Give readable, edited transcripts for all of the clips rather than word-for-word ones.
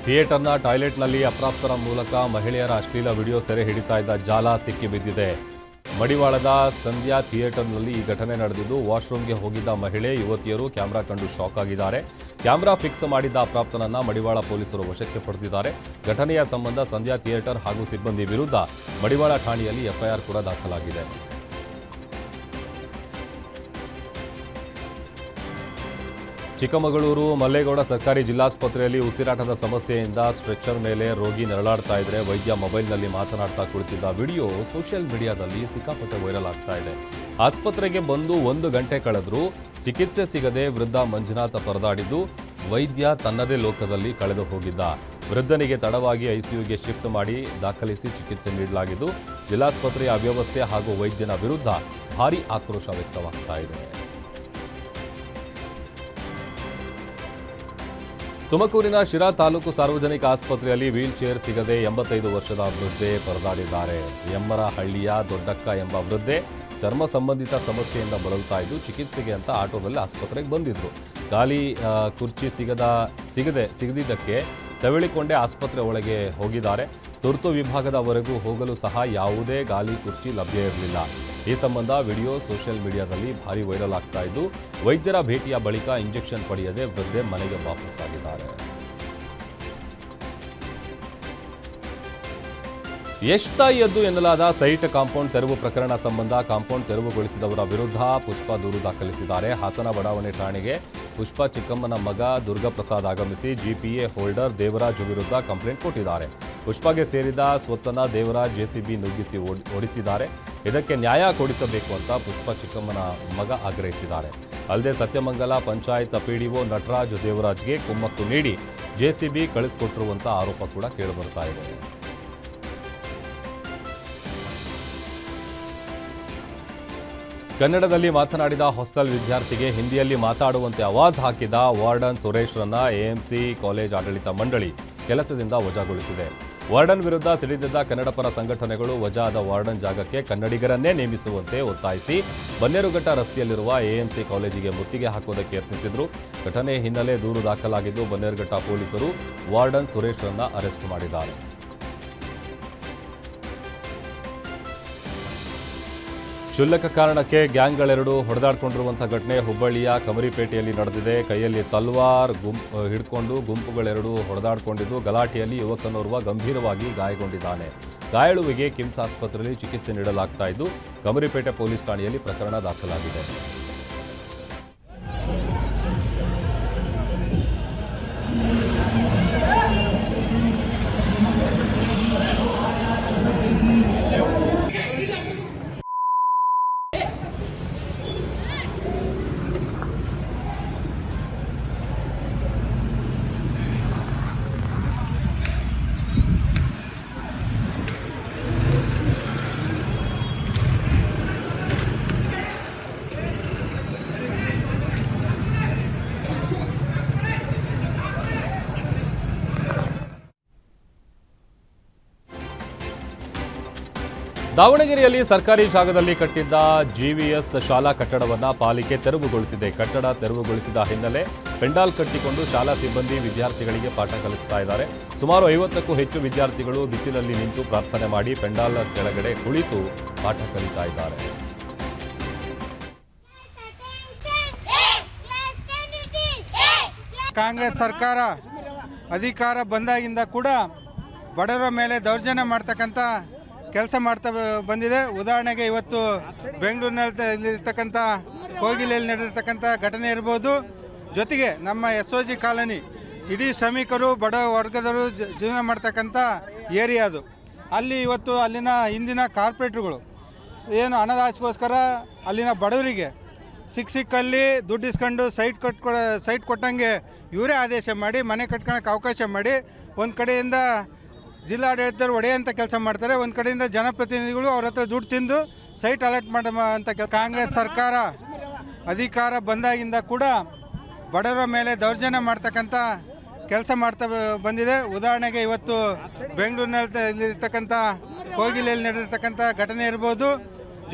ಥಿಯೇಟರ್ನ ಟಾಯ್ಲೆಟ್ನಲ್ಲಿ ಅಪ್ರಾಪ್ತರ ಮೂಲಕ ಮಹಿಳೆಯರ ಅಶ್ಲೀಲ ವಿಡಿಯೋ ಸೆರೆ ಹಿಡಿತಾ ಇದ್ದ ಜಾಲ ಸಿಕ್ಕಿಬಿದ್ದಿದೆ. ಮಡಿವಾಳದ ಸಂಧ್ಯಾ ಥಿಯೇಟರ್ನಲ್ಲಿ ಈ ಘಟನೆ ನಡೆದಿದ್ದು, ವಾಶ್ರೂಮ್ಗೆ ಹೋಗಿದ್ದ ಮಹಿಳೆ ಯುವತಿಯರು ಕ್ಯಾಮೆರಾ ಕಂಡು ಶಾಕ್ ಆಗಿದ್ದಾರೆ. ಕ್ಯಾಮೆರಾ ಫಿಕ್ಸ್ ಮಾಡಿದ್ದ ಅಪ್ರಾಪ್ತನನ್ನ ಮಡಿವಾಳ ಪೊಲೀಸರು ವಶಕ್ಕೆ ಪಡೆದಿದ್ದಾರೆ. ಘಟನೆಯ ಸಂಬಂಧ ಸಂಧ್ಯಾ ಥಿಯೇಟರ್ ಹಾಗೂ ಸಿಬ್ಬಂದಿ ವಿರುದ್ಧ ಮಡಿವಾಳ ಠಾಣೆಯಲ್ಲಿ ಎಫ್ಐಆರ್ ಕೂಡ ದಾಖಲಾಗಿದೆ. ಚಿಕ್ಕಮಗಳೂರು ಮಲ್ಲೇಗೌಡ ಸರ್ಕಾರಿ ಜಿಲ್ಲಾಸ್ಪತ್ರೆಯಲ್ಲಿ ಉಸಿರಾಟದ ಸಮಸ್ಯೆಯಿಂದ ಸ್ಟ್ರೆಚರ್ ಮೇಲೆ ರೋಗಿ ನರಳಾಡ್ತಾ ಇದ್ರೆ ವೈದ್ಯ ಮೊಬೈಲ್ನಲ್ಲಿ ಮಾತನಾಡ್ತಾ ಕುಳಿತಿದ್ದ ವಿಡಿಯೋ ಸೋಷಿಯಲ್ ಮೀಡಿಯಾದಲ್ಲಿ ಸಿಕ್ಕಾಪಟ್ಟೆ ವೈರಲ್ ಆಗ್ತಾ ಇದೆ. ಆಸ್ಪತ್ರೆಗೆ ಬಂದು 1 ಗಂಟೆ ಕಳೆದರೂ ಚಿಕಿತ್ಸೆ ಸಿಗದೆ ವೃದ್ಧ ಮಂಜುನಾಥ ಪರದಾಡಿದ್ದು, ವೈದ್ಯ ತನ್ನದೇ ಲೋಕದಲ್ಲಿ ಕಳೆದು ಹೋಗಿದ್ದ. ವೃದ್ಧನಿಗೆ ತಡವಾಗಿ ಐಸಿಯುಗೆ ಶಿಫ್ಟ್ ಮಾಡಿ ದಾಖಲಿಸಿ ಚಿಕಿತ್ಸೆ ನೀಡಲಾಗಿದ್ದು, ಜಿಲ್ಲಾಸ್ಪತ್ರೆಯ ಅವ್ಯವಸ್ಥೆ ಹಾಗೂ ವೈದ್ಯನ ವಿರುದ್ಧ ಭಾರೀ ಆಕ್ರೋಶ ವ್ಯಕ್ತವಾಗ್ತಾ ಇದೆ. ತುಮಕೂರಿನ ಶಿರಾ ತಾಲೂಕು ಸಾರ್ವಜನಿಕ ಆಸ್ಪತ್ರೆಯಲ್ಲಿ ವೀಲ್ ಚೇರ್ ಸಿಗದೆ 85 ವರ್ಷದ ವೃದ್ಧೆ ಪರದಾಡಿದ್ದಾರೆ. ಎಮ್ಮರಹಳ್ಳಿಯ ದೊಡ್ಡಕ್ಕ ಎಂಬ ವೃದ್ಧೆ ಚರ್ಮ ಸಂಬಂಧಿತ ಸಮಸ್ಯೆಯಿಂದ ಬಳಲ್ತಾ ಇದ್ದು, ಚಿಕಿತ್ಸೆಗೆ ಅಂತ ಆಟೋದಲ್ಲಿ ಆಸ್ಪತ್ರೆಗೆ ಬಂದಿದ್ರು. ಖಾಲಿ ಕುರ್ಚಿ ಸಿಗದಿದ್ದಕ್ಕೆ ತೆವಳಿಕೊಂಡೇ ಆಸ್ಪತ್ರೆ ಒಳಗೆ ಹೋಗಿದ್ದಾರೆ. ತುರ್ತು ವಿಭಾಗದವರೆಗೂ ಹೋಗಲು ಸಹ ಯಾವುದೇ ಗಾಲಿ ಕುರ್ಚಿ ಲಭ್ಯ ಇರಲಿಲ್ಲ. ಈ ಸಂಬಂಧ ವಿಡಿಯೋ ಸೋಷಿಯಲ್ ಮೀಡಿಯಾದಲ್ಲಿ ಭಾರಿ ವೈರಲ್ ಆಗ್ತಾ ಇದ್ದು, ವೈದ್ಯರ ಭೇಟಿಯ ಬಳಿಕ ಇಂಜೆಕ್ಷನ್ ಪಡೆಯದೆ ವೃದ್ಧೆ ಮನೆಗೆ ವಾಪಸ್ಸಾಗಿದ್ದಾರೆ. ಎಷ್ಟಾಯದ್ದು ಎನ್ನಲಾದ ಸೈಟ್ ಕಾಂಪೌಂಡ್ ತೆರವು ಪ್ರಕರಣ ಸಂಬಂಧ ಕಾಂಪೌಂಡ್ ತೆರವುಗೊಳಿಸಿದವರ ವಿರುದ್ಧ ಪುಷ್ಪ ದೂರು ದಾಖಲಿಸಿದ್ದಾರೆ. ಹಾಸನ ಬಡಾವಣೆ ಠಾಣೆಗೆ ಪುಷ್ಪ ಚಿಕ್ಕಮ್ಮನ ಮಗ ದುರ್ಗಾಪ್ರಸಾದ್ ಆಗಮಿಸಿ ಜಿಪಿಎ ಹೋಲ್ಡರ್ ದೇವರಾಜ್ ವಿರುದ್ಧ ಕಂಪ್ಲೇಂಟ್ ಕೊಟ್ಟಿದ್ದಾರೆ. ಪುಷ್ಪಗೆ ಸೇರಿದ ಸ್ವತ್ತನ್ನ ದೇವರಾಜ್ ಜೆಸಿಬಿ ನುಗ್ಗಿಸಿ ಓಡಿಸಿದ್ದಾರೆ. ಇದಕ್ಕೆ ನ್ಯಾಯ ಕೊಡಿಸಬೇಕು ಅಂತ ಪುಷ್ಪ ಚಿಕ್ಕಮ್ಮನ ಮಗ ಆಗ್ರಹಿಸಿದ್ದಾರೆ. ಅಲ್ಲದೆ ಸತ್ಯಮಂಗಲ ಪಂಚಾಯತ್ ಪಿಡಿಒ ನಟರಾಜ್ ದೇವರಾಜ್ಗೆ ಕುಮ್ಮಕ್ಕು ನೀಡಿ ಜೆಸಿಬಿ ಕಳಿಸಿಕೊಟ್ಟಿರುವಂಥ ಆರೋಪ ಕೂಡ ಕೇಳಿಬರ್ತಾ ಇದೆ. ಕನ್ನಡದಲ್ಲಿ ಮಾತನಾಡಿದ ಹಾಸ್ಟೆಲ್ ವಿದ್ಯಾರ್ಥಿಗೆ ಹಿಂದಿಯಲ್ಲಿ ಮಾತಾಡುವಂತೆ ಆವಾಜ್ ಹಾಕಿದ ವಾರ್ಡನ್ ಸುರೇಶ್ರನ್ನ ಎಎಂಸಿ ಕಾಲೇಜ್ ಆಡಳಿತ ಮಂಡಳಿ ಕೆಲಸದಿಂದ ವಜಾಗೊಳಿಸಿದೆ. ವಾರ್ಡನ್ ವಿರುದ್ಧ ಸಿಡಿದಿದ್ದ ಕನ್ನಡ ಪರ ಸಂಘಟನೆಗಳು ವಜಾದ ವಾರ್ಡನ್ ಜಾಗಕ್ಕೆ ಕನ್ನಡಿಗರನ್ನೇ ನೇಮಿಸುವಂತೆ ಒತ್ತಾಯಿಸಿ ಬನ್ನೇರುಘಟ್ಟ ರಸ್ತೆಯಲ್ಲಿರುವ ಎಎಂಸಿ ಕಾಲೇಜಿಗೆ ಮುತ್ತಿಗೆ ಹಾಕುವುದಕ್ಕೆ ಯತ್ನಿಸಿದ್ರು. ಘಟನೆ ಹಿನ್ನೆಲೆ ದೂರು ದಾಖಲಾಗಿದ್ದು, ಬನ್ನೇರುಘಟ್ಟ ಪೊಲೀಸರು ವಾರ್ಡನ್ ಸುರೇಶ್ರನ್ನ ಅರೆಸ್ಟ್ ಮಾಡಿದ್ದಾರೆ. ಕ್ಷುಲ್ಲಕ ಕಾರಣಕ್ಕೆ ಗ್ಯಾಂಗ್ಗಳೆರಡು ಹೊಡೆದಾಡಿಕೊಂಡಿರುವಂಥ ಘಟನೆ ಹುಬ್ಬಳ್ಳಿಯ ಕಮರಿಪೇಟೆಯಲ್ಲಿ ನಡೆದಿದೆ. ಕೈಯಲ್ಲಿ ತಲ್ವಾರ್ ಹಿಡ್ಕೊಂಡು ಗುಂಪುಗಳೆರಡು ಹೊಡೆದಾಡಿಕೊಂಡಿದ್ದು, ಗಲಾಟೆಯಲ್ಲಿ ಯುವಕನೋರ್ವ ಗಂಭೀರವಾಗಿ ಗಾಯಗೊಂಡಿದ್ದಾನೆ. ಗಾಯಾಳುವಿಗೆ ಕಿಮ್ಸ್ ಆಸ್ಪತ್ರೆಯಲ್ಲಿ ಚಿಕಿತ್ಸೆ ನೀಡಲಾಗ್ತಾ ಇದ್ದು, ಕಮರಿಪೇಟೆ ಪೊಲೀಸ್ ಠಾಣೆಯಲ್ಲಿ ಪ್ರಕರಣ ದಾಖಲಾಗಿದೆ. ದಾವಣಗೆರೆಯಲ್ಲಿ ಸರ್ಕಾರಿ ಜಾಗದಲ್ಲಿ ಕಟ್ಟಿದ್ದ ಜಿವಿಎಸ್ ಶಾಲಾ ಕಟ್ಟಡವನ್ನು ಪಾಲಿಕೆ ತೆರವುಗೊಳಿಸಿದೆ. ಕಟ್ಟಡ ತೆರವುಗೊಳಿಸಿದ ಹಿನ್ನೆಲೆ ಪೆಂಡಾಲ್ ಕಟ್ಟಿಕೊಂಡು ಶಾಲಾ ಸಿಬ್ಬಂದಿ ವಿದ್ಯಾರ್ಥಿಗಳಿಗೆ ಪಾಠ ಕಲಿಸ್ತಾ ಇದ್ದಾರೆ. ಸುಮಾರು 50ಕ್ಕೂ ಹೆಚ್ಚು ವಿದ್ಯಾರ್ಥಿಗಳು ಬಿಸಿಲಲ್ಲಿ ನಿಂತು ಪ್ರಾರ್ಥನೆ ಮಾಡಿ ಪೆಂಡಾಲ್ ಕೆಳಗಡೆ ಕುಳಿತು ಪಾಠ ಕಲಿತಾ ಇದ್ದಾರೆ. ಕಾಂಗ್ರೆಸ್ ಸರ್ಕಾರ ಅಧಿಕಾರ ಬಂದಾಗಿಂದ ಕೂಡ ಬಡವರ ಮೇಲೆ ದೌರ್ಜನ್ಯ ಮಾಡ್ತಕ್ಕಂಥ ಕೆಲಸ ಮಾಡ್ತಾ ಬಂದಿದೆ. ಉದಾಹರಣೆಗೆ ಇವತ್ತು ಬೆಂಗಳೂರಿನಲ್ಲಿರ್ತಕ್ಕಂಥ ಕೋಗಿಲೆಯಲ್ಲಿ ನಡೆದಿರ್ತಕ್ಕಂಥ ಘಟನೆ ಇರ್ಬೋದು. ಜೊತೆಗೆ ನಮ್ಮ SOG ಕಾಲನಿ ಇಡೀ ಶ್ರಮಿಕರು ಬಡ ವರ್ಗದವರು ಜೀವನ ಮಾಡ್ತಕ್ಕಂಥ ಏರಿಯಾ ಅದು. ಅಲ್ಲಿ ಇವತ್ತು ಅಲ್ಲಿನ ಹಿಂದಿನ ಕಾರ್ಪೊರೇಟ್ರುಗಳು ಏನು ಹಣದ ಆಸೆಗೋಸ್ಕರ ಅಲ್ಲಿನ ಬಡವರಿಗೆ ಸಿಕ್ಕಲ್ಲಿ ದುಡ್ಡು ಇಸ್ಕೊಂಡು ಸೈಟ್ ಕೊಟ್ಟಂಗೆ ಇವರೇ ಆದೇಶ ಮಾಡಿ ಮನೆ ಕಟ್ಕೊಳಕ್ಕೆ ಅವಕಾಶ ಮಾಡಿ ಒಂದು ಕಡೆಯಿಂದ ಜಿಲ್ಲಾಡಳಿತರು ಒಡೆಯಂಥ ಕೆಲಸ ಮಾಡ್ತಾರೆ, ಒಂದು ಕಡೆಯಿಂದ ಜನಪ್ರತಿನಿಧಿಗಳು ಅವ್ರ ಹತ್ರ ದುಡ್ಡು ತಿಂದು ಸೈಟ್ ಅಲಾಟ್ ಅಂತ ಕಾಂಗ್ರೆಸ್ ಸರ್ಕಾರ ಅಧಿಕಾರ ಬಂದಾಗಿಂದ ಕೂಡ ಬಡವರ ಮೇಲೆ ದೌರ್ಜನ್ಯ ಮಾಡ್ತಕ್ಕಂಥ ಕೆಲಸ ಮಾಡ್ತಾ ಬಂದಿದೆ. ಉದಾಹರಣೆಗೆ ಇವತ್ತು ಬೆಂಗಳೂರಿನಲ್ಲಿರ್ತಕ್ಕಂಥ ಕೋಗಿಲೆಯಲ್ಲಿ ನಡೆದಿರ್ತಕ್ಕಂಥ ಘಟನೆ ಇರ್ಬೋದು.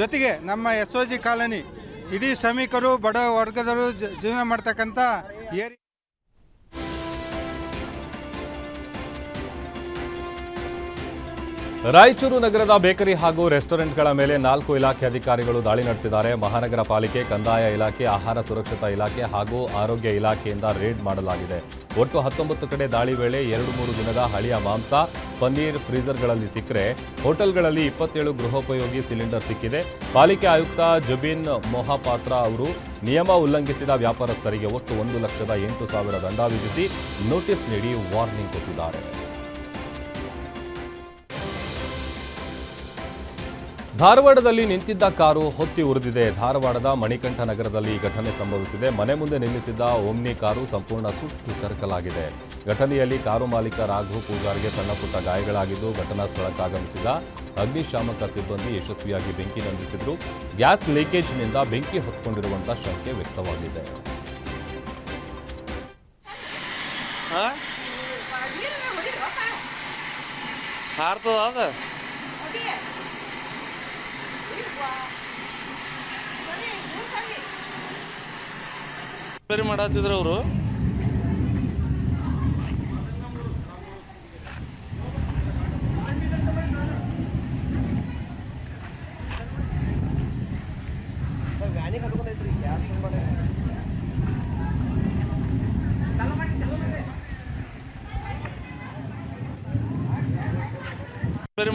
ಜೊತೆಗೆ ನಮ್ಮ SOG ಕಾಲನಿ ಇಡೀ ಶ್ರಮಿಕರು ಬಡ ವರ್ಗದವರು ಜೀವನ ಮಾಡ್ತಕ್ಕಂಥ ಏರಿಯಾ ರಾಯಚೂರು ನಗರದ ಬೇಕರಿ ಹಾಗೂ ರೆಸ್ಟೋರೆಂಟ್ಗಳ ಮೇಲೆ 4 ಇಲಾಖೆ ಅಧಿಕಾರಿಗಳು ದಾಳಿ ನಡೆಸಿದ್ದಾರೆ. ಮಹಾನಗರ ಪಾಲಿಕೆ, ಕಂದಾಯ ಇಲಾಖೆ, ಆಹಾರ ಸುರಕ್ಷತಾ ಇಲಾಖೆ ಹಾಗೂ ಆರೋಗ್ಯ ಇಲಾಖೆಯಿಂದ ರೇಡ್ ಮಾಡಲಾಗಿದೆ. ಒಟ್ಟು 19 ಕಡೆ ದಾಳಿ ವೇಳೆ 2-3 ದಿನದ ಹಳೆಯ ಮಾಂಸ, ಪನ್ನೀರ್ ಫ್ರೀಜರ್ಗಳಲ್ಲಿ ಸಿಕ್ಕರೆ ಹೋಟೆಲ್ಗಳಲ್ಲಿ 27 ಗೃಹೋಪಯೋಗಿ ಸಿಲಿಂಡರ್ ಸಿಕ್ಕಿದೆ. ಪಾಲಿಕೆ ಆಯುಕ್ತ ಜುಬಿನ್ ಮೊಹಾಪಾತ್ರ ಅವರು ನಿಯಮ ಉಲ್ಲಂಘಿಸಿದ ವ್ಯಾಪಾರಸ್ಥರಿಗೆ ಒಟ್ಟು 1,08,000 ದಂಡ ವಿಧಿಸಿ ನೋಟಿಸ್ ನೀಡಿ ವಾರ್ನಿಂಗ್ ಕೊಟ್ಟಿದ್ದಾರೆ. ಧಾರವಾಡದಲ್ಲಿ ನಿಂತಿದ್ದ ಕಾರು ಹೊತ್ತಿ ಉರಿದಿದೆ. ಧಾರವಾಡದ ಮಣಿಕಂಠ ನಗರದಲ್ಲಿ ಈ ಘಟನೆ ಸಂಭವಿಸಿದೆ. ಮನೆ ಮುಂದೆ ನಿಲ್ಲಿಸಿದ್ದ ಓಮ್ನಿ ಕಾರು ಸಂಪೂರ್ಣ ಸುಟ್ಟು ಕರಕಲಾಗಿದೆ. ಘಟನೆಯಲ್ಲಿ ಕಾರು ಮಾಲೀಕ ರಾಘು ಪೂಜಾರಿಗೆ ಸಣ್ಣಪುಟ್ಟ ಗಾಯಗಳಾಗಿದ್ದು, ಘಟನಾ ಸ್ಥಳಕ್ಕೆ ಆಗಮಿಸಿದ ಅಗ್ನಿಶಾಮಕ ಸಿಬ್ಬಂದಿ ಯಶಸ್ವಿಯಾಗಿ ಬೆಂಕಿ ನಂದಿಸಿದ್ರು. ಗ್ಯಾಸ್ ಲೀಕೇಜ್ನಿಂದ ಬೆಂಕಿ ಹೊತ್ಕೊಂಡಿರುವಂತಹ ಶಂಕೆ ವ್ಯಕ್ತವಾಗಿದೆ. ಮಾಡತ್ತಿದ್ರು ಅವರು.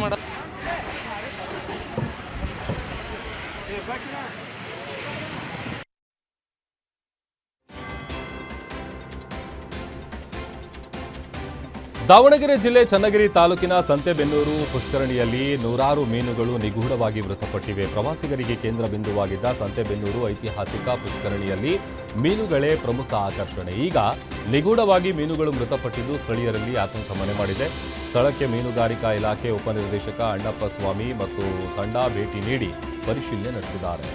ಮಾಡ ದಾವಣಗೆರೆ ಜಿಲ್ಲೆ ಚನ್ನಗಿರಿ ತಾಲೂಕಿನ ಸಂತೆಬೆನ್ನೂರು ಪುಷ್ಕರಣಿಯಲ್ಲಿ ನೂರಾರು ಮೀನುಗಳು ನಿಗೂಢವಾಗಿ ಮೃತಪಟ್ಟಿವೆ. ಪ್ರವಾಸಿಗರಿಗೆ ಕೇಂದ್ರ ಬಿಂದುವಾಗಿದ್ದ ಸಂತೆಬೆನ್ನೂರು ಐತಿಹಾಸಿಕ ಪುಷ್ಕರಣಿಯಲ್ಲಿ ಮೀನುಗಳೇ ಪ್ರಮುಖ ಆಕರ್ಷಣೆ. ಈಗ ನಿಗೂಢವಾಗಿ ಮೀನುಗಳು ಮೃತಪಟ್ಟಿದ್ದು ಸ್ಥಳೀಯರಲ್ಲಿ ಆತಂಕ ಮನೆ ಮಾಡಿದೆ. ಸ್ಥಳಕ್ಕೆ ಮೀನುಗಾರಿಕಾ ಇಲಾಖೆ ಉಪನಿರ್ದೇಶಕ ಅಣ್ಣಪ್ಪ ಸ್ವಾಮಿ ಮತ್ತು ತಂಡ ಭೇಟಿ ನೀಡಿ ಪರಿಶೀಲನೆ ನಡೆಸಿದ್ದಾರೆ.